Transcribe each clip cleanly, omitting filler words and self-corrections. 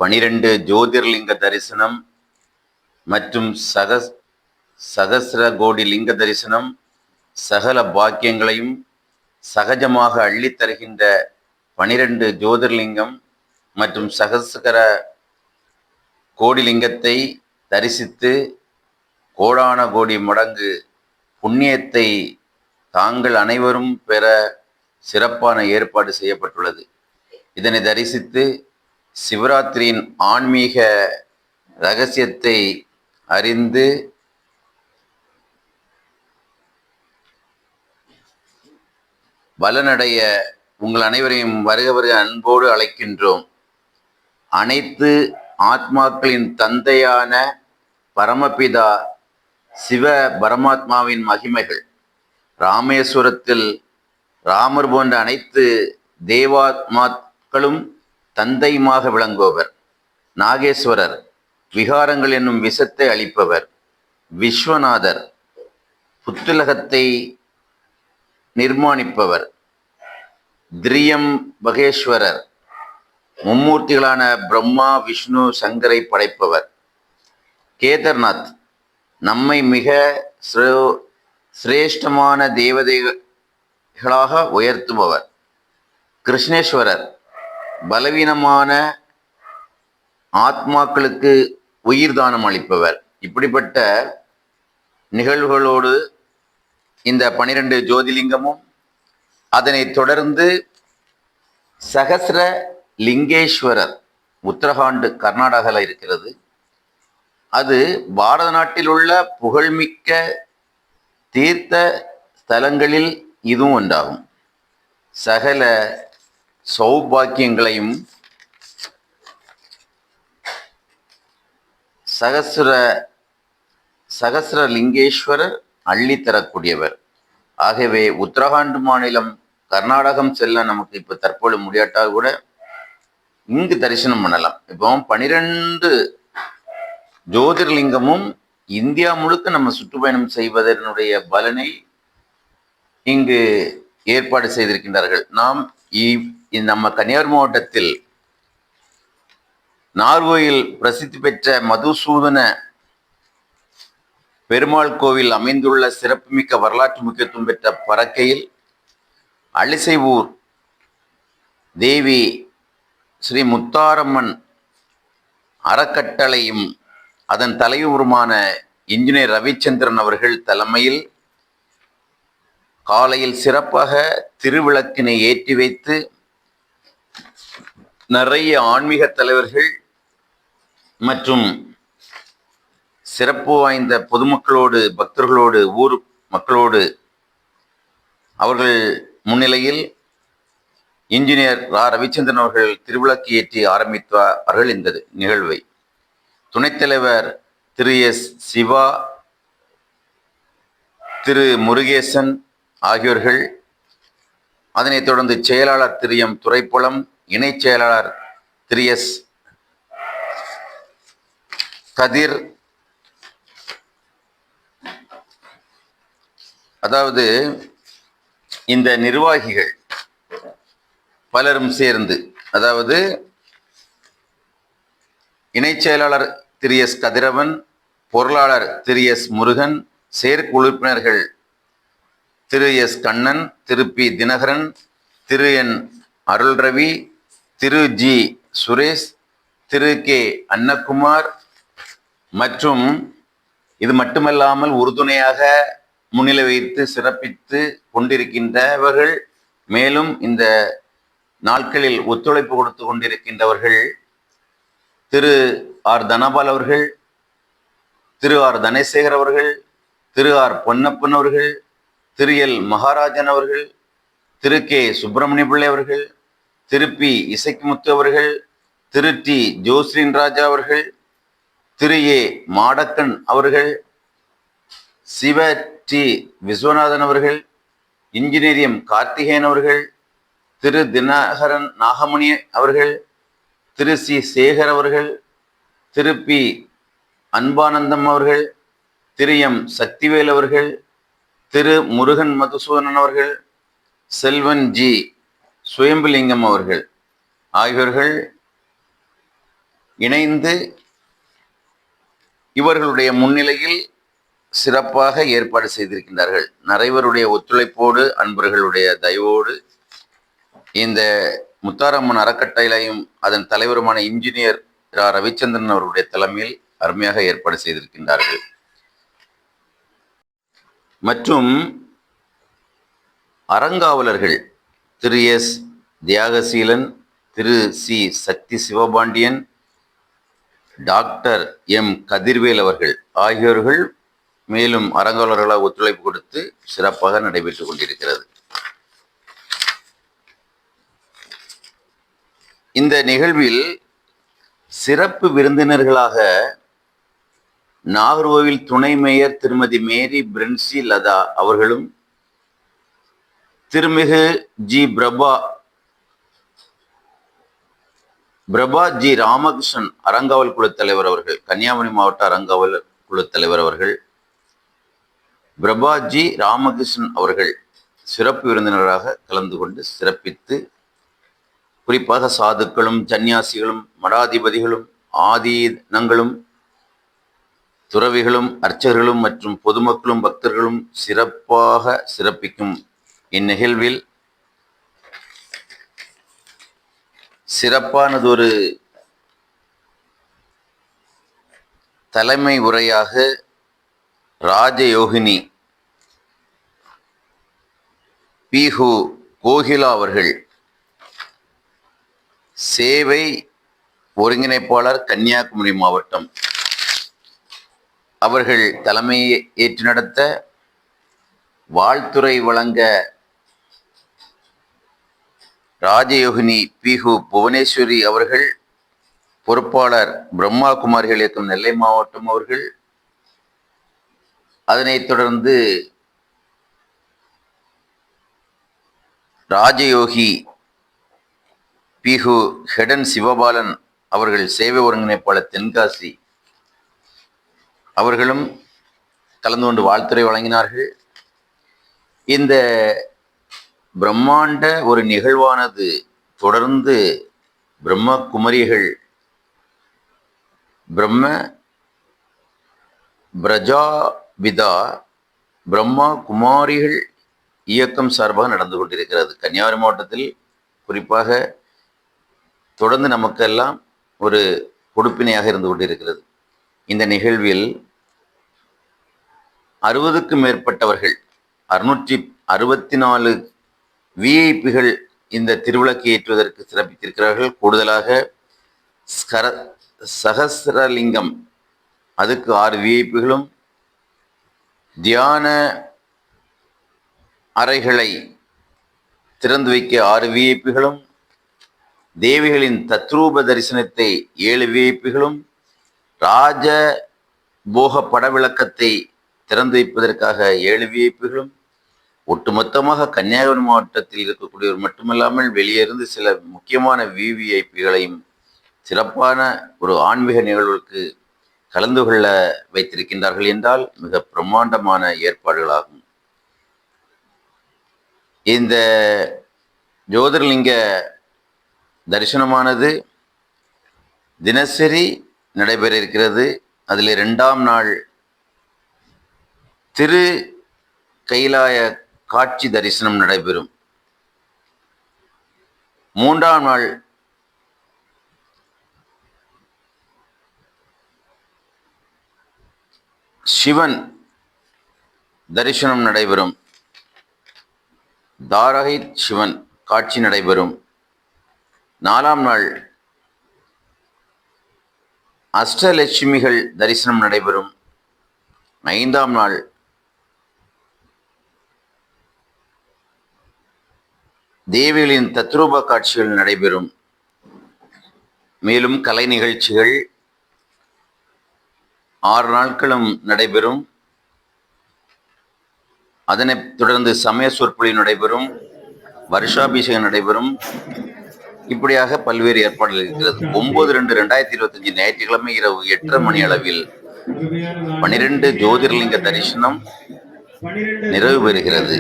12 ஜோதிர்லிங்க தரிசனம் மற்றும் சகஸ்ர கோடி லிங்க தரிசனம் சகல பாக்கியங்களையும் சகஜமாக அள்ளித் தருகின்ற 12 ஜோதிர்லிங்கம் மற்றும் சகஸ்ர கோடி லிங்கத்தை தரிசித்து கோடான கோடி மடங்கு புண்ணியத்தை தாங்கள் அனைவரும் பெற சிறப்பான ஏற்பாடு செய்யப்பட்டுள்ளது. இதனை தரிசித்து சிவராத்திரியின் ஆன்மீக இரகசியத்தை அறிந்து பலனடைய உங்கள் அனைவரையும் வருக வருக அன்போடு அழைக்கின்றோம். அனைத்து ஆத்மாக்களின் தந்தையான பரமபிதா சிவ பரமாத்மாவின் மகிமைகள், ராமேஸ்வரத்தில் ராமர் போன்ற அனைத்து தேவாத்மாக்களும் தந்தையுமாக விளங்குபவர். நாகேஸ்வரர் விகாரங்கள் என்னும் விஷத்தை அளிப்பவர். விஸ்வநாதர் புத்துலகத்தை நிர்மாணிப்பவர். திரியம்பகேஸ்வரர் மும்மூர்த்திகளான பிரம்மா விஷ்ணு சங்கரை படைப்பவர். கேதார்நாத் நம்மை மிக சிரேஷ்டமான தேவதைகளாக உயர்த்துபவர். கிருஷ்ணேஸ்வரர் பலவீனமான ஆத்மாக்களுக்கு உயிர் தானம் அளிப்பவர். இப்படிப்பட்ட நிகழ்வுகளோடு இந்த 12 ஜோதிலிங்கமும் அதனைத் தொடர்ந்து சகஸ்ர லிங்கேஸ்வரர் உத்தரகாண்ட் கர்நாடகாவில் இருக்கிறது. அது பாரத நாட்டில் உள்ள புகழ்மிக்க தீர்த்த ஸ்தலங்களில் இதுவும் ஒன்றாகும். சகல சௌபாக்கியங்களையும் சகஸ்ர லிங்கேஸ்வரர் அள்ளித்தரக்கூடியவர். ஆகவே உத்தரகாண்ட் மாநிலம் கர்நாடகம் செல்ல நமக்கு இப்போ தற்போது முடியாட்டால் கூட இங்கு தரிசனம் பண்ணலாம். இப்போ 12 ஜோதிர்லிங்கமும் இந்தியா முழுக்க நம்ம சுற்றுப்பயணம் செய்வதனுடைய பலனை இங்கு ஏற்பாடு செய்திருக்கின்றார்கள். நாம் நம்ம கன்னியாகுமரி மாவட்டத்தில் நார்கோயில் பிரசித்தி பெற்ற மதுசூதன பெருமாள் கோவில் அமைந்துள்ள சிறப்புமிக்க வரலாற்று முக்கியத்துவம் பெற்ற பறக்கையில் அலிசைவூர் தேவி ஸ்ரீ முத்தாரம்மன் அறக்கட்டளையும் அதன் தலைவருமான இன்ஜினியர் ரவிச்சந்திரன் அவர்கள் தலைமையில் காலையில் சிறப்பாக திருவிளக்கினை ஏற்றி வைத்து நிறைய ஆன்மீக தலைவர்கள் மற்றும் சிறப்பு வாய்ந்த பொதுமக்களோடு, பக்தர்களோடு, ஊர் மக்களோடு அவர்கள் முன்னிலையில் இன்ஜினியர் ரவிச்சந்திரன் அவர்கள் திருவிளக்கு ஏற்றி ஆரம்பித்தார்கள் இந்த நிகழ்வை. துணைத் தலைவர் திரு எஸ் சிவா, திரு முருகேசன் ஆகியோர்கள், அதனைத் தொடர்ந்து செயலாளர் திரு எம் துரைப்புலம், இணை செயலாளர் திரு எஸ் கதிர், அதாவது இந்த நிர்வாகிகள் பலரும் சேர்ந்து, அதாவது இணை செயலாளர் திரு எஸ் கதிரவன், பொருளாளர் திரு எஸ் முருகன், செயற்குழு உறுப்பினர்கள் திரு எஸ் கண்ணன், திரு பி தினகரன், திரு என் அருள் ரவி, திரு ஜி சுரேஷ், திரு கே அன்னகுமார் மற்றும் இது மட்டுமல்லாமல் உறுதுணையாக முன்னிலை வைத்து சிறப்பித்து கொண்டிருக்கின்றவர்கள், மேலும் இந்த நாட்களில் ஒத்துழைப்பு கொடுத்து கொண்டிருக்கின்றவர்கள் திரு ஆர் தனபால் அவர்கள், திரு ஆர் தனசேகர் அவர்கள், திரு ஆர் பொன்னப்பன் அவர்கள், திரு எல் மகாராஜன் அவர்கள், திரு கே சுப்பிரமணிய பிள்ளை அவர்கள், திரு பி இசைக்குமுத்து அவர்கள், திரு டி ஜோஸ்ரீன் ராஜா அவர்கள், திரு ஏ மாடக்கன் அவர்கள், சிவ டி விஸ்வநாதன் அவர்கள், இன்ஜினியர் எம் கார்த்திகேயன் அவர்கள், திரு தினகரன் நாகமணி அவர்கள், திரு சி சேகர் அவர்கள், திரு பி அன்பானந்தம் அவர்கள், திரு எம் சக்திவேல் அவர்கள், திரு முருகன் மதுசூதனன் அவர்கள், செல்வன் ஜி சுயம்புலிங்கம் அவர்கள் ஆகியோர்கள் இணைந்து இவர்களுடைய முன்னிலையில் சிறப்பாக ஏற்பாடு செய்திருக்கின்றார்கள். நிறைவருடைய ஒத்துழைப்போடு, அன்பர்களுடைய தயவோடு இந்த முத்தாரம்மன் அறக்கட்டளையும் அதன் தலைவருமான இன்ஜினியர் ரா. ரவிச்சந்திரன் அவருடைய தலைமையில் அருமையாக ஏற்பாடு செய்திருக்கின்றார்கள். மற்றும் அறங்காவலர்கள் திரு எஸ். தியாகசீலன், திரு சி. சக்தி சிவபாண்டியன், டாக்டர் எம். கதிர்வேல் அவர்கள் ஆகியோர்கள் மேலும் அறங்காவலர்களாக ஒத்துழைப்பு கொடுத்து சிறப்பாக நடைபெற்றுக் கொண்டிருக்கிறது. இந்த நிகழ்வில் சிறப்பு விருந்தினர்களாக நாகர்கோவில் துணை மேயர் திருமதி மேரி பிரின்சி லதா அவர்களும், திருமிகு ஜி. பிரபா ஜி. ராமகிருஷ்ணன் அறங்காவல் குழு தலைவர் அவர்கள், கன்னியாகுமரி மாவட்ட அறங்காவல் குழு தலைவர் அவர்கள், பிரபா ஜி. ராமகிருஷ்ணன் அவர்கள் சிறப்பு விருந்தினராக கலந்து கொண்டு சிறப்பித்து, குறிப்பாக சாதுக்களும் சன்னியாசிகளும் மடாதிபதிகளும் ஆதீனங்களும் துறவிகளும் அர்ச்சகர்களும் மற்றும் பொதுமக்களும் பக்தர்களும் சிறப்பாக சிறப்பிக்கும் இந்நிகழ்வில் சிறப்பானதொரு தலைமை உரையாக ராஜயோகினி பிஹு கோகிலா அவர்கள், சேவை ஒருங்கிணைப்பாளர் கன்னியாகுமரி மாவட்டம் அவர்கள் தலைமையை ஏற்று நடத்த, வாழ்த்துரை வழங்க ராஜயோகினி பிஹு புவனேஸ்வரி அவர்கள், பொறுப்பாளர் பிரம்மா குமாரிகள் இயக்கம் நெல்லை மாவட்டம் அவர்கள், அதனைத் தொடர்ந்து ராஜயோகி பிஹு ஹெடன் சிவபாலன் அவர்கள் சேவை ஒருங்கிணைப்பாளர் தென்காசி அவர்களும் கலந்து கொண்டு வாழ்த்துரை வழங்கினார்கள். இந்த பிரம்மாண்ட ஒரு நிகழ்வானது தொடர்ந்து பிரம்ம குமரிகள், பிரம்ம பிரஜாபிதா பிரம்மா குமாரிகள் இயக்கம் சார்பாக நடந்து கொண்டிருக்கிறது. கன்னியாகுமரி மாவட்டத்தில் குறிப்பாக தொடர்ந்து நமக்கெல்லாம் ஒரு கொடுப்பினையாக இருந்து கொண்டிருக்கிறது. இந்த நிகழ்வில் 60க்கும் மேற்பட்டவர்கள், 664 விஐபிகள் இந்த திருவிளக்கு ஏற்றுவதற்கு சிறப்பித்திருக்கிறார்கள். கூடுதலாக சகசிரலிங்கம், அதுக்கு 6 விஐபிகளும், தியான அறைகளை திறந்து வைக்க 6 விஐபிகளும், தேவிகளின் தத்ரூப தரிசனத்தை 7 விஐபிகளும், ராஜ போக படவிளக்கத்தை திறந்து வைப்பதற்காக 7 விஐபிகளும், ஒட்டுமொத்தமாக கன்னியாகுமரி மாவட்டத்தில் இருக்கக்கூடியவர் மட்டுமல்லாமல் வெளியிருந்து சில முக்கியமான விவிஐபிகளையும் சிறப்பான ஒரு ஆன்மீக நிகழ்வுக்கு கலந்து கொள்ள வைத்திருக்கின்றார்கள் என்றால் மிக பிரம்மாண்டமான ஏற்பாடுகளாகும். இந்த ஜோதிர்லிங்க தரிசனமானது தினசரி நடைபெற இருக்கிறது. அதில் 2ஆம் நாள் திரு கைலாய காட்சி தரிசனம் நடைபெறும். 3ஆம் நாள் சிவன் தரிசனம் நடைபெறும். தாரகை சிவன் காட்சி நடைபெறும். 4ஆம் நாள் அஷ்டலட்சுமிகள் தரிசனம் நடைபெறும். 5ஆம் நாள் தேவிகளின் தத்ரூப காட்சிகள் நடைபெறும். மேலும் கலை நிகழ்ச்சிகள் 6 நாட்களும் நடைபெறும். அதனைத் தொடர்ந்து சமய சொற்பொழிவு நடைபெறும், வருஷாபிஷேகம் நடைபெறும். இப்படியாக பல்வேறு ஏற்பாடுகள் இருக்கிறது. 9/2/2025 ஞாயிற்றுக்கிழமை இரவு 8:30 மணி அளவில் 12 ஜோதிர்லிங்க தரிசனம் நிறைவு பெறுகிறது.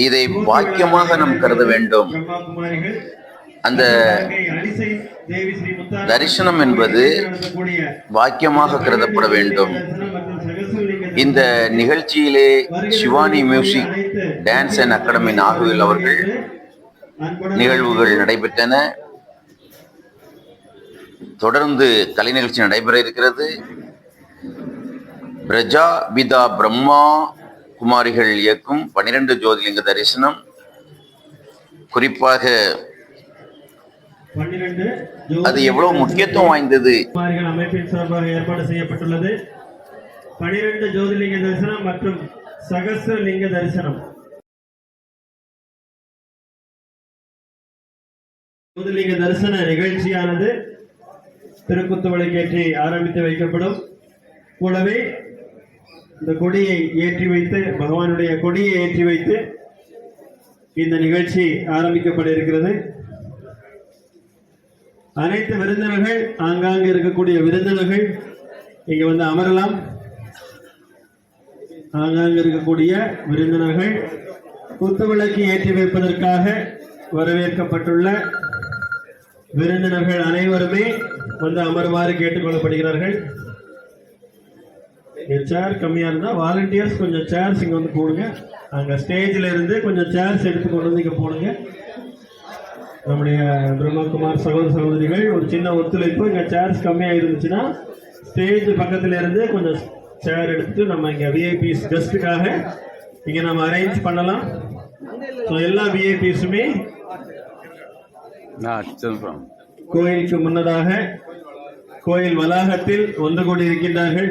இதை பாக்கியமாக நாம் கருத வேண்டும். அந்த தரிசனம் என்பது வாக்கியமாக கருதப்பட வேண்டும். இந்த நிகழ்ச்சியிலே Shivani music dance and academy Nagercoil அவர்கள் நிகழ்வுகள் நடைபெற்றன. தொடர்ந்து கலை நிகழ்ச்சி நடைபெற இருக்கிறது. பிரஜாபிதா பிரம்மா குமாரிகள் இயக்கும் 12 ஜோதிலிங்க தரிசனம், குறிப்பாக அது எவ்வளவு முக்கியத்துவம் வாய்ந்தது. அமைப்பின் சார்பாக ஏற்பாடு செய்யப்பட்டுள்ளது 12 ஜோதிலிங்க தரிசனம் மற்றும் சகஸ்ரலிங்க தரிசனம். ஜோதிலிங்க தரிசன நிகழ்ச்சியானது திருக்குத்து விளக்கேற்றி ஆரம்பித்து வைக்கப்படும். கூடவே இந்த கொடியை ஏற்றி வைத்து, பகவானுடைய கொடியை ஏற்றி வைத்து இந்த நிகழ்ச்சி ஆரம்பிக்கப்பட இருக்கிறது. அனைத்து விருந்தினர்கள், ஆங்காங்கு இருக்கக்கூடிய விருந்தினர்கள் இங்க வந்து அமரலாம். ஆங்காங்கு இருக்கக்கூடிய விருந்தினர்கள் குத்துவிளக்கு ஏற்றி வைப்பதற்காக வரவேற்கப்பட்டுள்ள விருந்தினர்கள் அனைவருமே வந்து அமருமாறு கேட்டுக்கொள்ளப்படுகிறார்கள். சேர் கம்மியா இருந்தா வாலண்டியர்ஸ் கொஞ்சம் சேர்ஸ் இங்க வந்து போடுங்க. அங்க ஸ்டேஜ்ல இருந்து கொஞ்சம் சேர்ஸ் எடுத்து கொண்டு வந்து இங்க போடுங்க. நம்முடைய பிரம்மகுமார் சகோதர சகோதரிகள் ஒரு சின்ன ஒத்துழைப்பு, இங்க சேர்ஸ் கம்மியா இருந்துச்சுன்னா ஸ்டேஜ் பக்கத்துல இருந்து கொஞ்சம் சேர் எடுத்துட்டு நம்ம இங்க விஐபிஸ் கெஸ்டுக்காக இங்க நம்ம அரேஞ்ச் பண்ணலாம். எல்லா விஐபிஸுமே கோயிலுக்கு முன்னதாக கோயில் வளாகத்தில் ஒன்று கூடி இருக்கின்றார்கள்.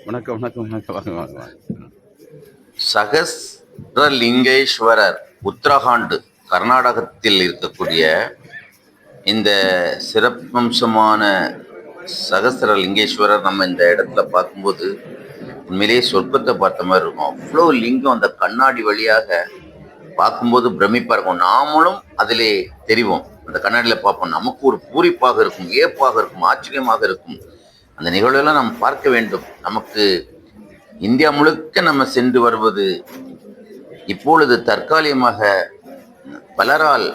வணக்கம் வணக்கம் வணக்கம். சகஸ்ரலிங்கேஸ்வரர் உத்தரகாண்ட் கர்நாடகத்தில் இருக்கக்கூடிய இந்த சிறப்பம்சமான சகஸ்ரலிங்கேஸ்வரர் நம்ம இந்த இடத்துல பார்க்கும்போது உண்மையிலேயே சொர்க்கத்தை பார்த்த மாதிரி இருக்கும். அவ்வளோ லிங்கம் அந்த கண்ணாடி வழியாக பார்க்கும்போது பிரமிப்பாக இருக்கும். நாமளும் அதிலே தெரிவோம். அந்த கண்ணாடியில் பார்ப்போம். நமக்கு ஒரு பூரிப்பாக இருக்கும், வியப்பாக இருக்கும், ஆச்சரியமாக இருக்கும். அந்த நிகழ்வுகள்லாம் நாம் பார்க்க வேண்டும். நமக்கு இந்தியா முழுக்க நம்ம சென்று வருவது இப்பொழுது தற்காலிகமாக பலரால்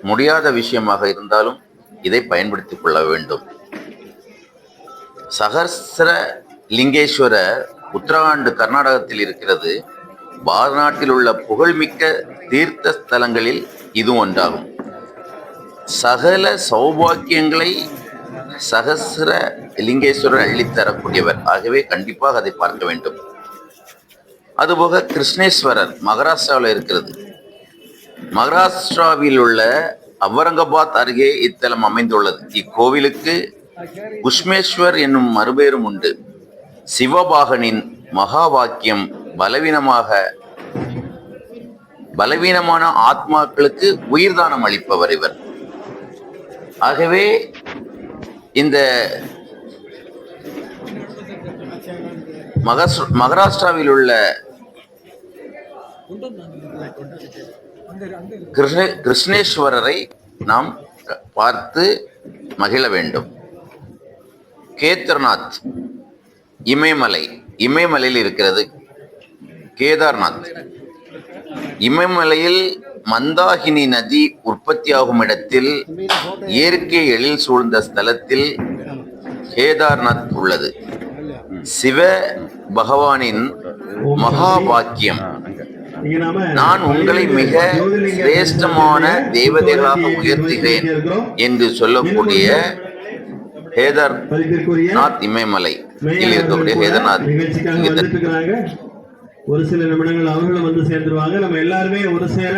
முடியாத விஷயமாக இருந்தாலும் இதை பயன்படுத்திக் கொள்ள வேண்டும். சகஸ்ரலிங்கேஸ்வரர் உத்தரகாண்ட் கர்நாடகத்தில் இருக்கிறது. பாரத நாட்டில் உள்ள புகழ்மிக்க தீர்த்த ஸ்தலங்களில் இது ஒன்றாகும். சகல சௌபாக்கியங்களை சகஸ்ரலிங்கேஸ்வரர் அள்ளித்தரக்கூடியவர். ஆகவே கண்டிப்பாக அதை பார்க்க வேண்டும். அதுபோக கிருஷ்ணேஸ்வரர் மகாராஷ்டிராவில் இருக்கிறது. மகாராஷ்டிராவில் உள்ள அவுரங்காபாத் அருகே இத்தலம் அமைந்துள்ளது. இக்கோவிலுக்கு குஷ்மேஸ்வர் என்னும் மறுபெயரும் உண்டு. சிவபாகனின் மகா வாக்கியம் பலவீனமான ஆத்மாக்களுக்கு உயிர்தானம் அளிப்பவர் இவர். ஆகவே இந்த மகாராஷ்டிராவில் உள்ள கிருஷ்ணேஸ்வரரை நாம் பார்த்து மகிழ வேண்டும். கேதார்நாத் இமயமலையில் இருக்கிறது. கேதார்நாத் இமயமலையில் மந்தாகினி நதி உற்பத்தியாகும் இடத்தில் இயற்கை எழில் சூழ்ந்த ஸ்தலத்தில் கேதார்நாத் உள்ளது. சிவ பகவானின் மகா வாக்கியம், நான் உங்களை மிக சிரேஷ்டமான தேவதைகளாக உயர்த்துகிறேன் என்று சொல்லக்கூடிய கேதார்நாத் இமயமலையில் இருக்கக்கூடிய கேதார்நாத். ஒரு சில நிமிடங்கள் அவர்களும் வந்து சேர்ந்துருவாங்க. நம்ம எல்லாருமே ஒரு சேர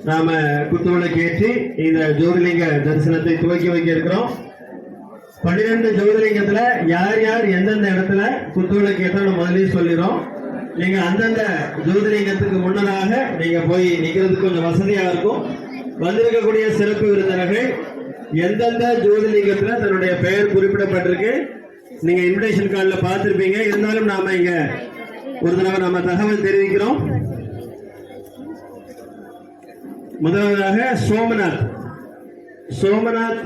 நாம குத்துவிளக்கு ஏற்றி இந்த ஜோதிலிங்க தரிசனத்தை துவக்கி வைக்க இருக்கிறோம். 12 ஜோதிலிங்கத்துல யார் யார் எந்தெந்த இடத்துல குத்துவிளக்கு ஏற்றணும் முதலே சொல்லிடும். நீங்க அந்தந்த ஜோதிலிங்கத்துக்கு முன்னதாக நீங்க போய் நிக்கிறதுக்கு கொஞ்சம் வசதியா இருக்கும். வந்திருக்கக்கூடிய சிறப்பு விருந்தினர்கள் எந்தெந்த ஜோதிலிங்கத்துல தன்னுடைய பெயர் குறிப்பிடப்பட்டிருக்கு நீங்க இன்விடேஷன் கார்டுல பார்த்திருப்பீங்க. இருந்தாலும் நாம இங்க ஒரு தடவை நாம தகவல் தெரிவிக்கிறோம். முதலாவதாக சோமநாத்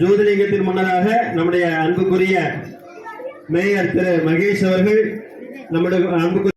ஜோதிலிங்கத்தின் முன்னதாக நம்முடைய அன்புக்குரிய மேயர் திரு மகேஷ் அவர்கள் நம்முடைய அன்புக்கு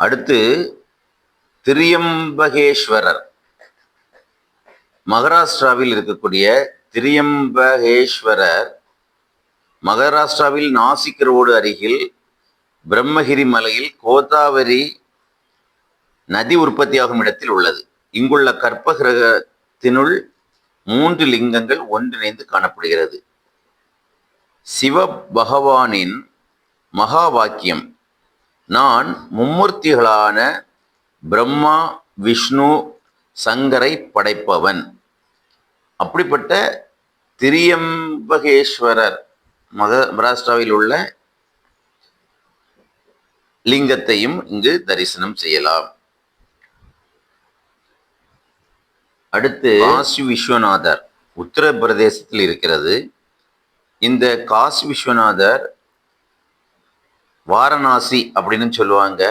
அடுத்து திரியம்பகேஸ்வரர், மகாராஷ்டிராவில் இருக்கக்கூடிய திரியம்பகேஸ்வரர் மகாராஷ்டிராவில் நாசிக் ரோடு அருகில் பிரம்மகிரி மலையில் கோதாவரி நதி உற்பத்தியாகும் இடத்தில் உள்ளது. இங்குள்ள கற்பகிரகத்தினுள் 3 லிங்கங்கள் ஒன்றிணைந்து காணப்படுகிறது. சிவ பகவானின் மகா வாக்கியம், நான் மும்மூர்த்திகளான பிரம்மா விஷ்ணு சங்கரை படைப்பவன். அப்படிப்பட்ட திரியம்பகேஸ்வரர் மகாராஷ்டிராவில் உள்ள லிங்கத்தையும் இங்கு தரிசனம் செய்யலாம். அடுத்து காசி விஸ்வநாதர் உத்தரப்பிரதேசத்தில் இருக்கிறது. இந்த காசி விஸ்வநாதர் வாரணாசி அப்படின்னு சொல்லுவாங்க.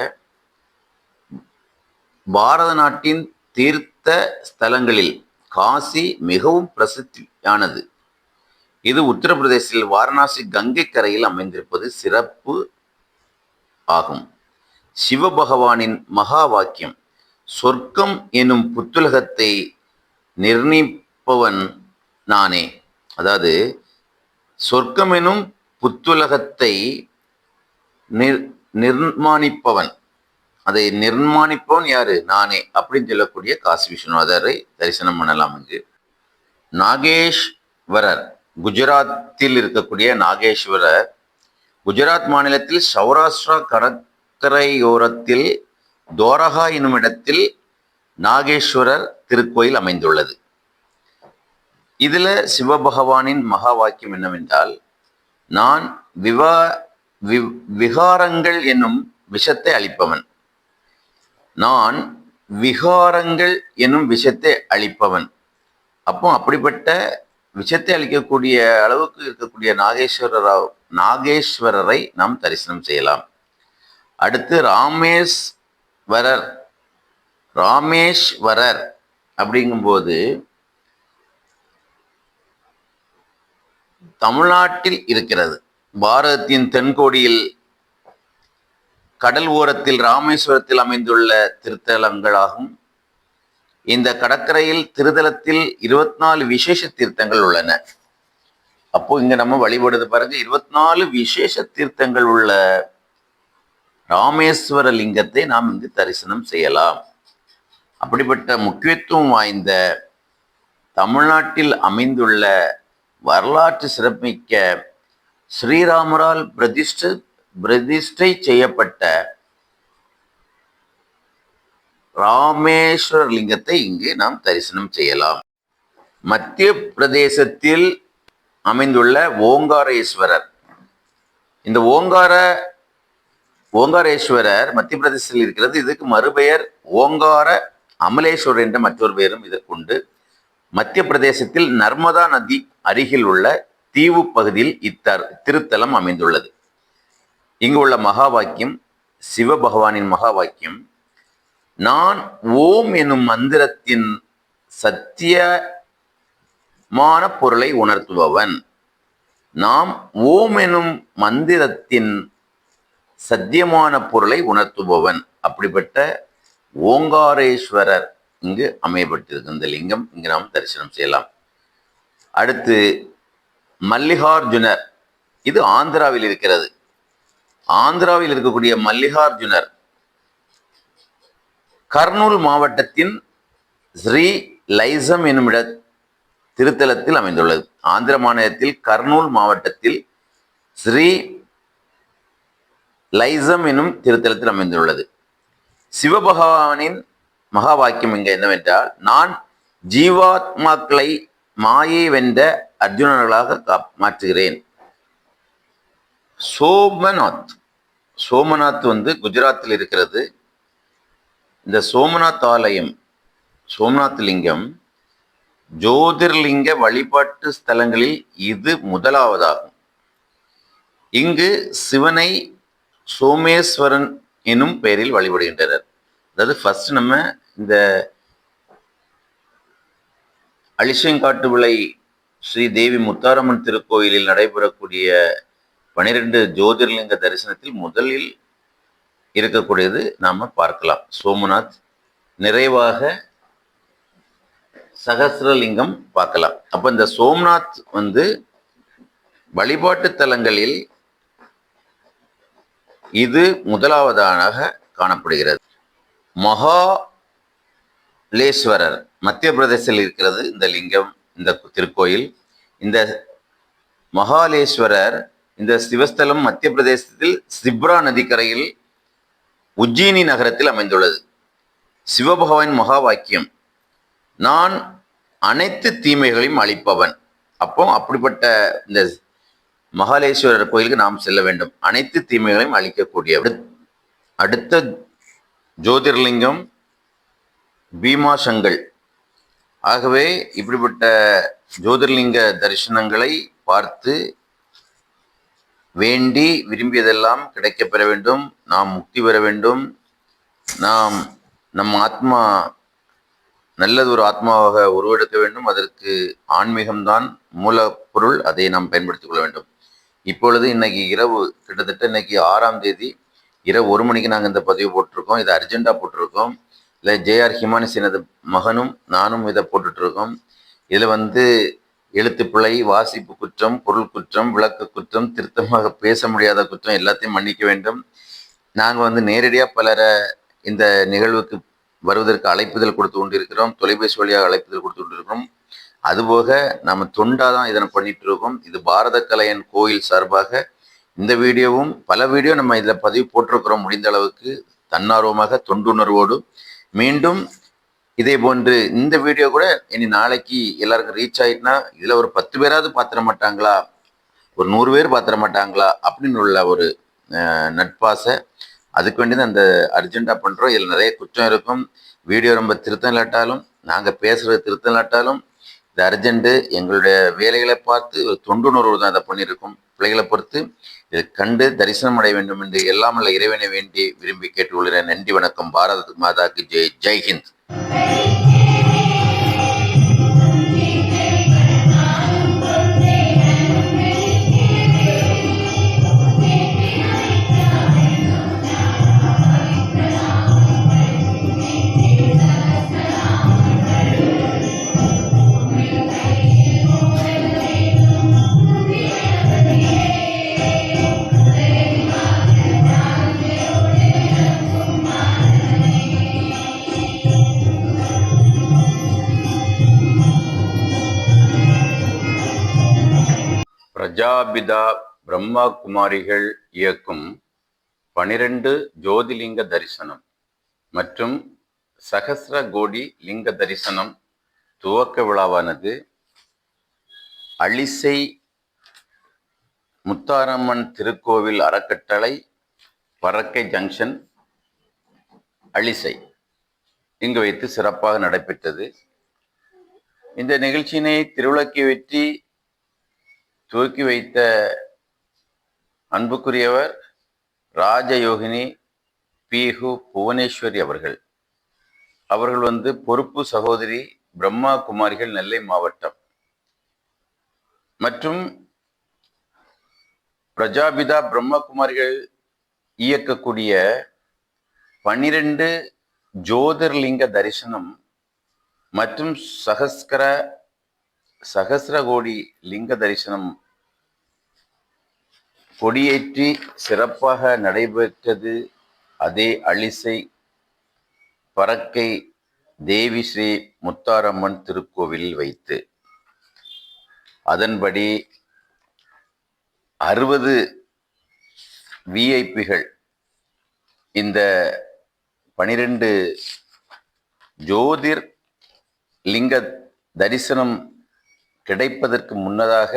பாரத நாட்டின் தீர்த்த ஸ்தலங்களில் காசி மிகவும் பிரசித்தியானது. இது உத்தரப்பிரதேசத்தில் வாரணாசி கங்கை கரையில் அமைந்திருப்பது சிறப்பு ஆகும். சிவபகவானின் மகா வாக்கியம், சொர்க்கம் எனும் புத்துலகத்தை நிர்ணயிப்பவன் நானே. அதாவது சொர்க்கம் எனும் புத்துலகத்தை நிர்மாணிப்பவன், அதை நிர்மாணிப்பவன் யாரு? நானே அப்படின்னு சொல்லக்கூடிய காசி விஸ்வநாதரை தரிசனம் பண்ணலாம். இங்கு நாகேஸ்வரர், குஜராத்தில் இருக்கக்கூடிய நாகேஸ்வரர் குஜராத் மாநிலத்தில் சௌராஷ்டிரா கடற்கரையோரத்தில் தோரகா என்னும் இடத்தில் நாகேஸ்வரர் திருக்கோயில் அமைந்துள்ளது. இதுல சிவபகவானின் மகா வாக்கியம் என்னவென்றால், நான் விகாரங்கள் என்னும் விஷத்தை அளிப்பவன். நான் விகாரங்கள் என்னும் விஷத்தை அளிப்பவன். அப்போ அப்படிப்பட்ட விஷத்தை அளிக்கக்கூடிய அளவுக்கு இருக்கக்கூடிய நாகேஸ்வரரை நாம் தரிசனம் செய்யலாம். அடுத்து ராமேஸ்வரர் அப்படிங்கும்போது தமிழ்நாட்டில் இருக்கிறது. பாரதத்தின் தென்கோடியில் கடல் ஓரத்தில் ராமேஸ்வரத்தில் அமைந்துள்ள திருத்தலங்களாகும். இந்த கடற்கரையில் திருத்தலத்தில் 24 விசேஷ தீர்த்தங்கள் உள்ளன. அப்போ இங்க நம்ம வழிபடுறது பாருங்க, 24 விசேஷ தீர்த்தங்கள் உள்ள ராமேஸ்வர லிங்கத்தை நாம் இங்கு தரிசனம் செய்யலாம். அப்படிப்பட்ட முக்கியத்துவம் வாய்ந்த தமிழ்நாட்டில் அமைந்துள்ள வரலாற்று சிறப்புமிக்க ஸ்ரீராமரால் பிரதிஷ்டை செய்யப்பட்ட ராமேஸ்வர லிங்கத்தை இங்கு நாம் தரிசனம் செய்யலாம். மத்திய பிரதேசத்தில் அமைந்துள்ள ஓங்காரேஸ்வரர், இந்த ஓங்காரேஸ்வரர் மத்திய பிரதேசத்தில் இருக்கிறது. இதுக்கு மறுபெயர் ஓங்கார அமலேஸ்வரர் என்ற மற்றொரு பெயரும் இதற்குண்டு. மத்திய பிரதேசத்தில் நர்மதா நதி அருகில் உள்ள தீவு பகுதியில் திருத்தலம் அமைந்துள்ளது. இங்கு உள்ள மகா வாக்கியம், சிவபகவானின் மகா வாக்கியம், நான் ஓம் எனும் மந்திரத்தின் சத்தியமான பொருளை உணர்த்துபவன். நாம் ஓம் எனும் மந்திரத்தின் சத்தியமான பொருளை உணர்த்துபவன். அப்படிப்பட்ட ஓங்காரேஸ்வரர் இங்கு அமையப்பட்டிருக்கு. இந்த லிங்கம் இங்கு நாம் தரிசனம் செய்யலாம். அடுத்து மல்லிகார்ஜுனர், இது ஆந்திராவில் இருக்கிறது. ஆந்திராவில் இருக்கக்கூடிய மல்லிகார்ஜுனர் கர்னூல் மாவட்டத்தின் ஸ்ரீ லைசம் எனும் திருத்தலத்தில் அமைந்துள்ளது. ஆந்திர மாநிலத்தில் கர்னூல் மாவட்டத்தில் ஸ்ரீ லைசம் எனும் திருத்தலத்தில் அமைந்துள்ளது. சிவபகவானின் மகா வாக்கியம் இங்க என்னவென்றால், நான் ஜீவாத்மாக்களை மாயை வென்ற அர்ஜுனர்களாக மாற்றுகிறேன். சோமநாத் குஜராத்தில் இருக்கிறது. இந்த சோமநாத் ஆலயம், சோமநாத் லிங்கம் ஜோதிர்லிங்க வழிபாட்டு ஸ்தலங்களில் இது முதலாவதாகும். இங்கு சிவனை சோமேஸ்வரன் எனும் பெயரில் வழிபடுகின்றனர். அதாவது ஃபர்ஸ்ட் நம்ம இந்த அழிசங்காட்டு விளை ஸ்ரீ தேவி முத்தாரம்மன் திருக்கோயிலில் நடைபெறக்கூடிய 12 ஜோதிர்லிங்க தரிசனத்தில் முதலில் இருக்கக்கூடியது நாம பார்க்கலாம். சோமநாத், நிறைவாக சகஸ்ரலிங்கம் பார்க்கலாம். அப்ப இந்த சோம்நாத் வழிபாட்டு தலங்களில் இது முதலாவதாக காணப்படுகிறது. மகாலேஸ்வரர் மத்திய பிரதேசத்தில் இருக்கிறது இந்த லிங்கம், இந்த திருக்கோயில். இந்த மகாலேஸ்வரர் இந்த சிவஸ்தலம் மத்திய பிரதேசத்தில் சிப்ரா நதிக்கரையில் உஜ்ஜயினி நகரத்தில் அமைந்துள்ளது. சிவபகவான் மகா வாக்கியம், நான் அனைத்து தீமைகளையும் அழிப்பவன். அப்போ அப்படிப்பட்ட இந்த மகாலேஸ்வரர் கோயிலுக்கு நாம் செல்ல வேண்டும், அனைத்து தீமைகளையும் அழிக்கக்கூடிய. அடுத்த ஜோதிர்லிங்கம் பீமாசங்கல். ஆகவே இப்படிப்பட்ட ஜோதிர்லிங்க தரிசனங்களை பார்த்து வேண்டி விரும்பியதெல்லாம் கிடைக்கப் பெற வேண்டும், நாம் முக்தி பெற வேண்டும், நாம் நம் ஆத்மா நல்லது ஒரு ஆத்மாவாக உருவெடுக்க வேண்டும். அதற்கு ஆன்மீகம்தான் மூலப்பொருள், அதை நாம் பயன்படுத்திக் கொள்ள வேண்டும். இப்பொழுது இன்னைக்கு இரவு, கிட்டத்தட்ட இன்னைக்கு 6ஆம் தேதி இரவு 1 மணிக்கு நாங்கள் இந்த பதிவு போட்டிருக்கோம். இதை அர்ஜென்டாக போட்டிருக்கோம். இல்லை ஜேஆர் ஹிமானிஸ் எனது மகனும் நானும் இதை போட்டுட்ருக்கோம். இதில் எழுத்துப்பிழை, வாசிப்பு குற்றம், பொருள் குற்றம், விளக்க குற்றம், திருத்தமாக பேச முடியாத குற்றம் எல்லாத்தையும் மன்னிக்க வேண்டும். நாங்கள் நேரடியாக பலரை இந்த நிகழ்வுக்கு வருவதற்கு அழைப்புதல் கொடுத்து கொண்டிருக்கிறோம், தொலைபேசி வழியாக அழைப்புதல் கொடுத்து கொண்டிருக்கிறோம். அதுபோக நாம் தொண்டாக தான் இதனை பண்ணிட்டு இருக்கோம். இது பாரத கலையன் கோயில் சார்பாக இந்த வீடியோவும் பல வீடியோ நம்ம இதில் பதிவு போட்டிருக்கிறோம். முடிந்த அளவுக்கு தன்னார்வமாக தொண்டுணர்வோடு மீண்டும் இதே போன்று இந்த வீடியோ கூட இனி நாளைக்கு எல்லாருக்கும் ரீச் ஆகிட்டுனா இதில் ஒரு 10 பேராவது பார்த்துட மாட்டாங்களா, ஒரு 100 பேர் பார்த்துட மாட்டாங்களா அப்படின்னு உள்ள ஒரு நட்பாசை. அதுக்கு வேண்டி தான் அந்த அர்ஜென்ட்டாக பண்ணுறோம். இதில் நிறைய குற்றம் இருக்கும். வீடியோ ரொம்ப திருத்தம் இல்லாட்டாலும், நாங்கள் பேசுகிறது திருத்தம் இல்லாட்டாலும், இந்த அர்ஜென்ட்டு எங்களுடைய வேலைகளை பார்த்து ஒரு தொண்டுணர்வு தான் இதை பண்ணியிருக்கோம். பிள்ளைகளை பொறுத்து இதை கண்டு தரிசனம் அடைய வேண்டும் என்று எல்லாமல்ல இறைவனை வேண்டி விரும்பி கேட்டுக்கொள்கிறேன். நன்றி, வணக்கம். பாரத் மாதாக்கு ஜெய். ஜெய்ஹிந்த். பிரஜாபிதா பிரம்மா குமாரிகள் இயக்கும் 12 ஜோதிலிங்க தரிசனம் மற்றும் சகஸ்ர கோடி லிங்க தரிசனம் துவக்க விழாவானது அழிசை முத்தாரம்மன் திருக்கோவில் அறக்கட்டளை, பறக்கை ஜங்ஷன், அழிசை இங்கு வைத்து சிறப்பாக நடைபெற்றது. இந்த நிகழ்ச்சியினை திருவிளக்கி வெற்றி துவக்கி வைத்த அன்புக்குரியவர் ராஜயோகினி பிஹு புவனேஸ்வரி அவர்கள். அவர்கள் பொறுப்பு சகோதரி பிரம்மா குமாரிகள், நெல்லை மாவட்டம். மற்றும் பிரஜாபிதா பிரம்மா குமாரிகள் இயக்கக்கூடிய 12 ஜோதிர்லிங்க தரிசனம் மற்றும் சகஸ்ர கோடி லிங்க தரிசனம் கொடியேற்றி சிறப்பாக நடைபெற்றது. அதே அழிசை பறக்கை தேவி ஸ்ரீ முத்தாரம்மன் திருக்கோவிலில் வைத்து அதன்படி 60 விஐபிகள் இந்த 12 ஜோதிர் லிங்க தரிசனம் கிடைப்பதற்கு முன்னதாக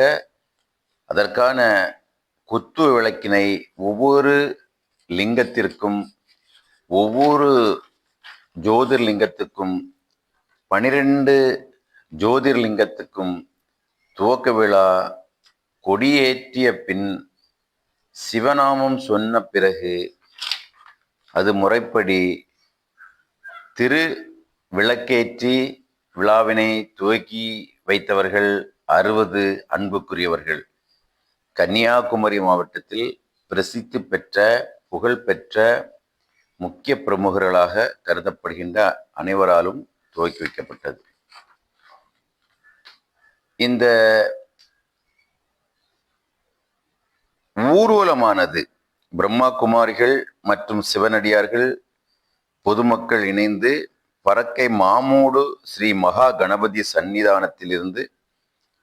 அதற்கான குத்து விளக்கினை ஒவ்வொரு லிங்கத்திற்கும், ஒவ்வொரு ஜோதிர்லிங்கத்துக்கும், 12 ஜோதிர்லிங்கத்துக்கும் துவக்க விழா கொடியேற்றிய பின் சிவநாமம் சொன்ன பிறகு அது முறைப்படி திரு விளக்கேற்றி விழாவினை துவக்கி வைத்தவர்கள் 60 அன்புக்குரியவர்கள். கன்னியாகுமரி மாவட்டத்தில் பிரசித்தி பெற்ற புகழ்பெற்ற முக்கிய பிரமுகர்களாக கருதப்படுகின்ற அனைவராலும் துவக்கி வைக்கப்பட்டது. இந்த ஊர்வலமானது பிரம்மா குமாரிகள் மற்றும் சிவனடியார்கள் பொதுமக்கள் இணைந்து பறக்கை மாமூடு ஸ்ரீ மகா கணபதி சன்னிதானத்திலிருந்து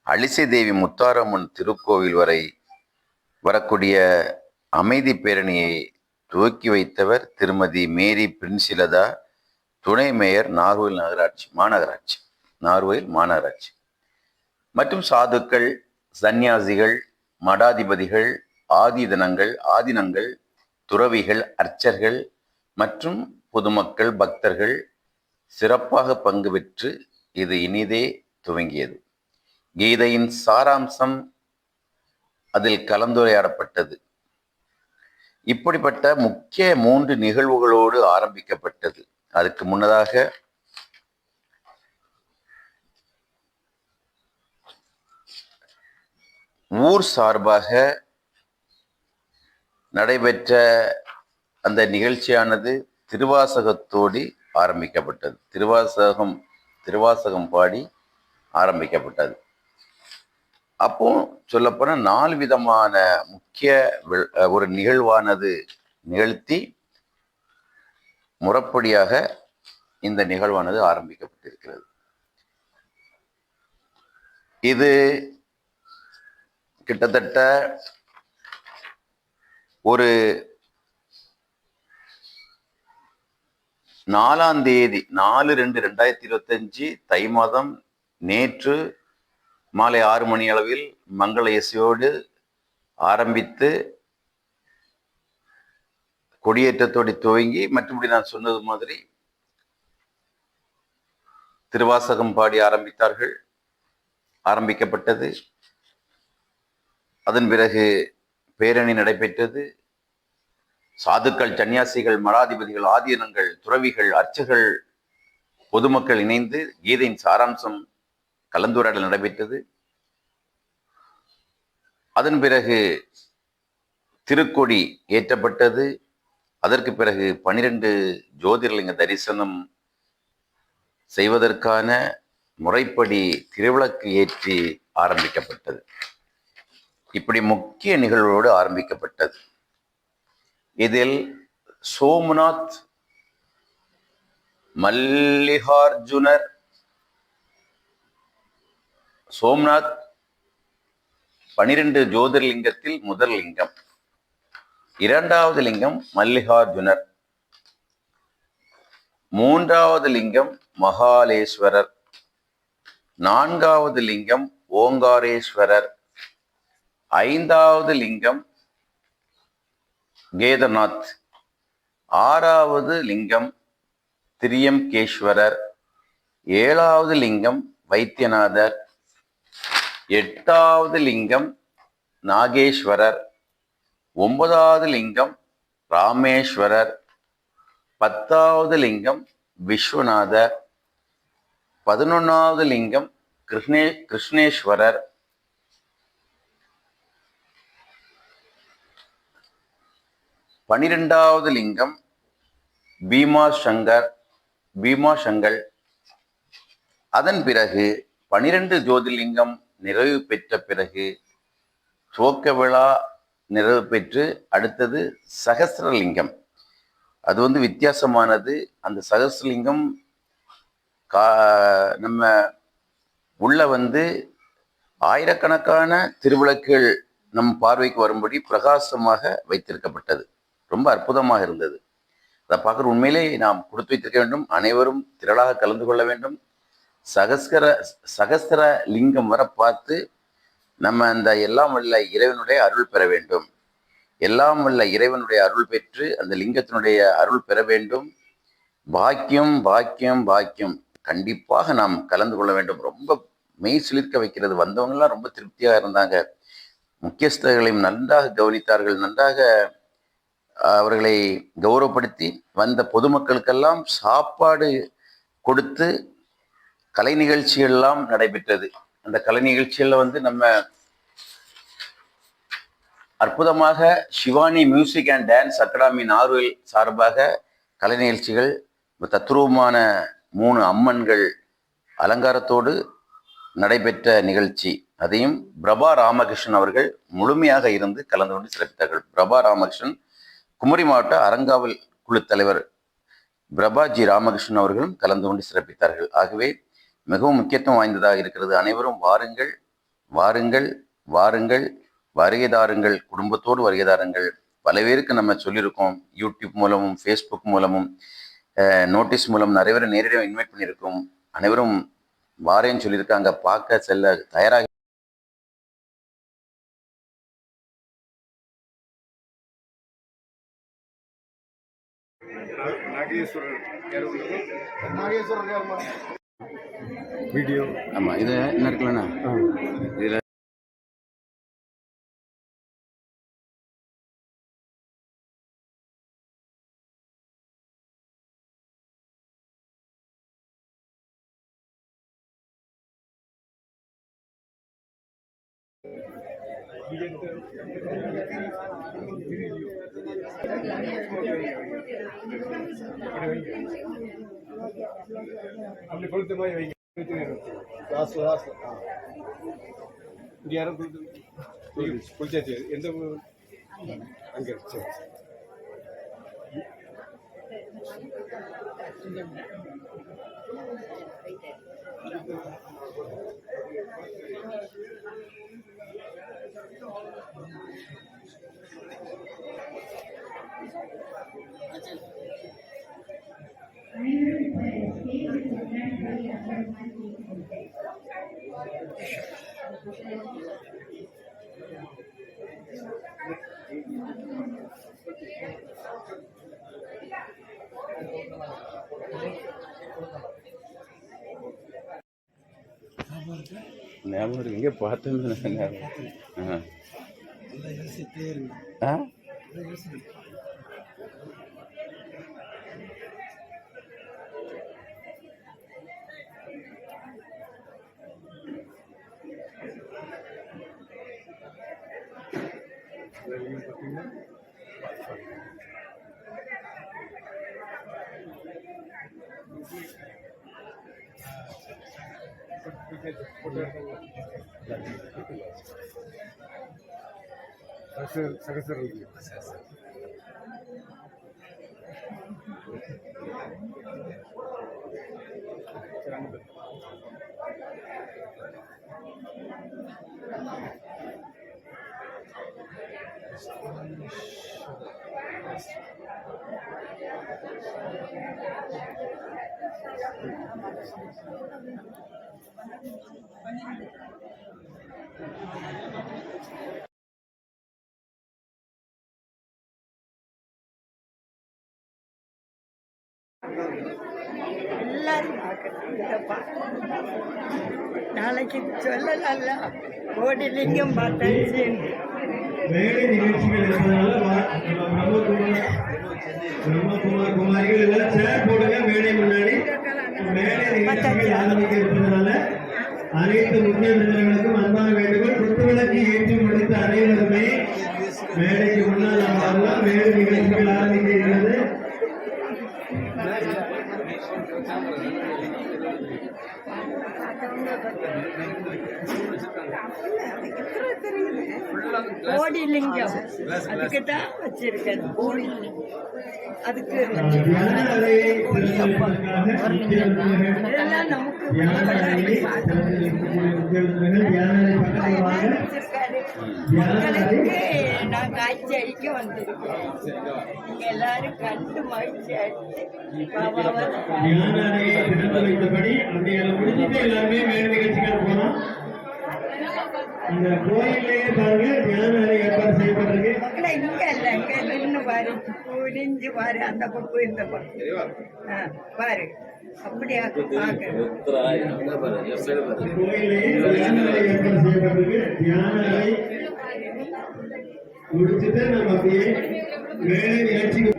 அலிசை தேவி முத்தாரம்மன் திருக்கோவில் வரை வரக்கூடிய அமைதி பேரணியை துவக்கி வைத்தவர் திருமதி மேரி பிரின்சிலதா, துணை மேயர், நார்வேல் மாநகராட்சி மற்றும் சாதுக்கள், சந்நியாசிகள், மடாதிபதிகள், ஆதீனங்கள், துறவிகள், அர்ச்சர்கள் மற்றும் பொதுமக்கள், பக்தர்கள் சிறப்பாக பங்கு பெற்று இது இனிதே துவங்கியது. கீதையின் சாராம்சம் அதில் கலந்துரையாடப்பட்டது. இப்படிப்பட்ட முக்கிய 3 நிகழ்வுகளோடு ஆரம்பிக்கப்பட்டது. அதுக்கு முன்னதாக ஊர் சார்பாக நடைபெற்ற அந்த நிகழ்ச்சியானது திருவாசகத்தோடு ஆரம்பிக்கப்பட்டது. திருவாசகம் பாடி ஆரம்பிக்கப்பட்டது. அப்போ சொல்லப்போன 4 விதமான முக்கிய ஒரு நிகழ்வானது நிகழ்த்தி முறைப்படியாக இந்த நிகழ்வானது ஆரம்பிக்கப்பட்டிருக்கிறது. இது கிட்டத்தட்ட ஒரு 4ஆம் தேதி 4/2/2025 தை மாதம் நேற்று மாலை 6 மணி அளவில் மங்கள இசையோடு ஆரம்பித்து கொடியேற்றத்தோடு துவங்கி, மற்றபடி நான் சொன்னது மாதிரி திருவாசகம் பாடி ஆரம்பிக்கப்பட்டது. அதன் பிறகு பேரணி நடைபெற்றது. சாதுக்கள், சன்னியாசிகள், மடாதிபதிகள், ஆதீனங்கள், துறவிகள், அர்ச்சகர்கள், பொதுமக்கள் இணைந்து கீதையின் சாராம்சம் கலந்துரையாடல் நடைபெற்றது. அதன் பிறகு திருக்கொடி ஏற்றப்பட்டது. அதற்கு பிறகு 12 ஜோதிர்லிங்க தரிசனம் செய்வதற்கான முறைப்படி திருவிளக்கு ஏற்றி ஆரம்பிக்கப்பட்டது. இப்படி முக்கிய நிகழ்வோடு ஆரம்பிக்கப்பட்டது. இதில் சோம்நாத், மல்லிகார்ஜுனர், சோம்நாத் 12 ஜோதிர்லிங்கத்தில் முதல் லிங்கம், 2வது லிங்கம் மல்லிகார்ஜுனர், 3வது லிங்கம் மகாலேஸ்வரர், 4வது லிங்கம் ஓங்காரேஸ்வரர், 5வது லிங்கம் கேதர்நாத், 6வது லிங்கம் திரியம்கேஸ்வரர், 7வது லிங்கம் வைத்தியநாதர், 8வது லிங்கம் நாகேஸ்வரர், 9வது லிங்கம் ராமேஸ்வரர், 10வது லிங்கம் விஸ்வநாதர், 11வது லிங்கம் கிருஷ்ணேஸ்வரர், 12வது லிங்கம் பீமாசங்கல். அதன் பிறகு 12 ஜோதிர்லிங்கம் நிறைவு பெற்ற பிறகு துவக்க விழா நிறைவு பெற்று அடுத்தது சகஸ்ரலிங்கம். அது வித்தியாசமானது. அந்த சகஸ்ரலிங்கம் நம்ம உள்ள ஆயிரக்கணக்கான திருவிளக்குகள் நம் பார்வைக்கு வரும்படி பிரகாசமாக வைத்திருக்கப்பட்டது. ரொம்ப அற்புதமாக இருந்தது. அதை பார்க்குற உண்மையிலே நாம் கொடுத்து வைத்திருக்க வேண்டும். அனைவரும் திரளாக கலந்து கொள்ள வேண்டும். சகஸ்ர லிங்கம் வர பார்த்து நம்ம அந்த எல்லாம் வல்ல இறைவனுடைய அருள் பெற வேண்டும். எல்லாம் வல்ல இறைவனுடைய அருள் பெற்று அந்த லிங்கத்தினுடைய அருள் பெற வேண்டும். பாக்கியம் பாக்கியம் பாக்கியம். கண்டிப்பாக நாம் கலந்து கொள்ள வேண்டும். ரொம்ப மெய் சிலிர்க்க வைக்கிறது. வந்தவங்கெல்லாம் ரொம்ப திருப்தியாக இருந்தாங்க. முக்கியஸ்தர்களையும் நன்றாக கவனித்தார்கள். நன்றாக அவர்களை கௌரவப்படுத்தி வந்த பொதுமக்களுக்கெல்லாம் சாப்பாடு கொடுத்து கலை நிகழ்ச்சிகள்லாம் நடைபெற்றது. அந்த கலை நிகழ்ச்சிகளில் நம்ம அற்புதமாக Shivani music and dance academy நார்வேல் சார்பாக கலை நிகழ்ச்சிகள், தத்ரூபமான 3 அம்மன்கள் அலங்காரத்தோடு நடைபெற்ற நிகழ்ச்சி. அதையும் பிரபா ராமகிருஷ்ணன் அவர்கள் முழுமையாக இருந்து கலந்து கொண்டு சிறப்பித்தார்கள். பிரபா ராமகிருஷ்ணன் குமரி மாவட்ட அறங்காவல் குழு தலைவர் பிரபாஜி ராமகிருஷ்ணன் அவர்களும் கலந்து கொண்டு சிறப்பித்தார்கள். ஆகவே மிகவும் முக்கியத்துவம் வாய்ந்ததாக இருக்கிறது. அனைவரும் வாருங்கள், வாருங்கள், வாருங்கள், வருகைதாருங்கள், குடும்பத்தோடு வருகைதாருங்கள். பல பேருக்கு நம்ம சொல்லியிருக்கோம், யூடியூப் மூலமும் ஃபேஸ்புக் மூலமும் நோட்டீஸ் மூலம் நிறைய பேர் நேரடியாக இன்வைட் பண்ணியிருக்கோம். அனைவரும் வாரேன்னு சொல்லியிருக்காங்க, பார்க்க செல்ல தயாராக. வீடியோ ஆமாம், இது என்ன இருக்குல்லண்ணா இதில் அப்படி கொளுத்த மாதிரி வைங்க. இங்கே யாரும் குளிச்சாச்சு. எந்த அங்கே சரி. ஞாபகம் இருக்கு, எங்கே பார்த்தேன்னு. ஆ சகசர் எல்லாரும் நாளைக்கு சொல்லலாம்ல, கோடிலிங்கம் பார்த்தாச்சு. மேடை நிகழ்ச்சிகள் இருப்பதனால பிரம்மகுமார் குமாரிகள் எல்லாம் சேர் போடுங்க மேடை முன்னாடி. மேடை நிகழ்ச்சிகள் ஆரம்பிக்க இருப்பதனால அனைத்து முக்கிய விருந்தினர்களுக்கும் அன்பான வேண்டுகோள். குத்துவிளக்கு ஏற்றி முடித்த அனைவருமே மேடைக்கு முன்னால் நாம் வரலாம். மேடை நிகழ்ச்சிகள் ஆரம்பிக்க இருக்கிறது. கோடிலிங்கம் அதுக்கு தான் வச்சிருக்கேன். கோடிலிங்கம் அதுக்கு இதெல்லாம் நமக்கு மக்களுக்கு நான் காட்சி அளிக்க வந்திருக்கேன். நீங்க எல்லாரும் கண்டு மகிழ்ச்சி அடிச்சு வைத்தபடி அப்படி முடிஞ்சிட்டு எல்லாருமே மேடை நிகழ்ச்சிகள் போனோம். இந்த கோயிலேயே பாருங்க தியான அறை ஏற்பாடு செய்யப்பட்டிருக்கு. மக்களை இங்க இல்ல, இங்க நின்று பாரு, குனிஞ்சு பாரு, அந்த பக்கம் இந்த பக்கம் பாரு, அப்படியா பாக்கணும். கோயிலேயே தியான அறை ஏற்பாடு செய்யப்பட்டிருக்கு. தியான அறை முடிச்சுட்டு நம்ம அப்படியே மேடை நிகழ்ச்சிக்கு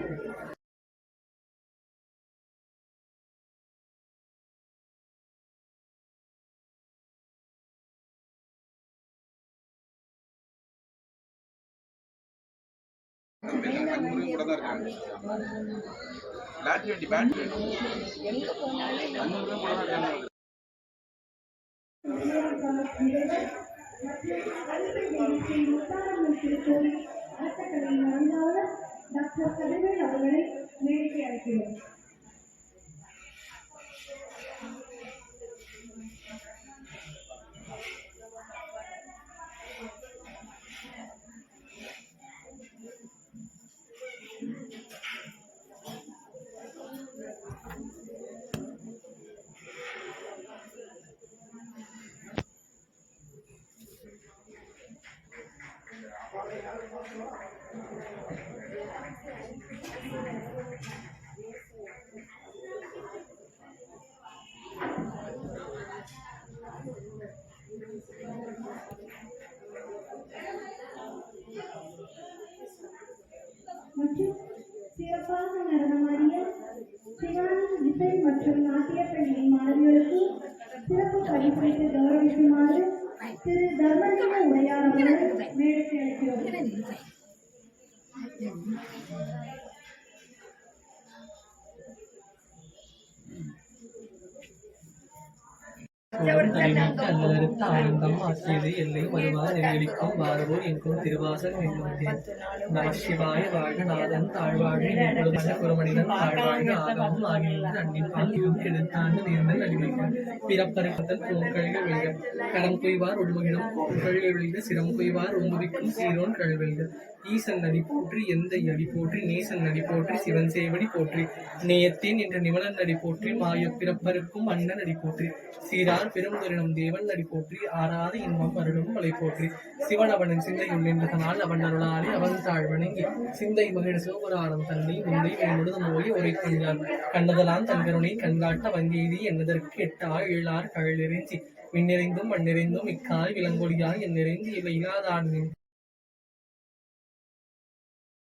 எங்க போனாலும் டாக்டர் கதிரவேல் அவர்களை மேடைக்கு அழைக்கிறோம். மற்றும் சிறப்பாக நடனமாடிய சிவானந்த் இசை மற்றும் நாட்டிய பள்ளி மாணவிகளுக்கு சிறப்பு பரிசளித்து கௌரவிக்குமாறு திரு தர்மலிங்க உடையார் அவர்களை மேடைக்கு அழைக்கிறோம். அல்லறுத்த ஆனந்தம் ஆக்கியது எல்லை வருவார் நெருங்கடிக்கும் வாரவோர் எங்கும் திருவாசகம் என்னும் நம சிவாய வாழ்க நாதன் தாழ்வாழ்க எப்பொழுது குருமனிதன் தாழ்வாழ்க ஆகமும் ஆகியோர் அன்பின் பால் இதுவும் கெடுத்தாண்டு நேர்ந்தல் அடிமைகள் பிறப்பருக்கத்தல் பூங்கழிகள் வெல்க கடம் குய்வார் உள்முகிடம் பூங்கழிகள் வெல்க சிரம் குய்வார் உங்குவிக்கும் சீரோன் கழுவெல்க ஈசன் நடி போற்றி எந்த அடி போற்றி நேசன் நடி போற்றி சிவன் சேவடி போற்றி நேயத்தேன் என்ற நிமலன் நடி போற்றி மாய பிறப்பருக்கும் அண்ணன் நடி போற்றி சீரார் பெரும்பெருணம் தேவன் நடி போற்றி ஆறாத இன்பம் அருளும் மலை போற்றி சிவன் அவனின் சிந்தையுள் நின்றதனால் அவன் அருளாலே அவன் தாழ்வணங்கி சிந்தை மகிழ சிவபுராணம் தன்னை முந்தை முழுதும் நோய் உரை கொண்டான் கண்டதலான் தன்கருணை கண்காட்ட வங்கெய்தி என்னதற்கு எட்டார் ஏழார் கழலெறிஞ்சி விண்ணிறைந்தும் மண்ணிறைந்தும் இக்காய் விலங்கொடியாய் என் நிறைந்து இவை இல்லாதான்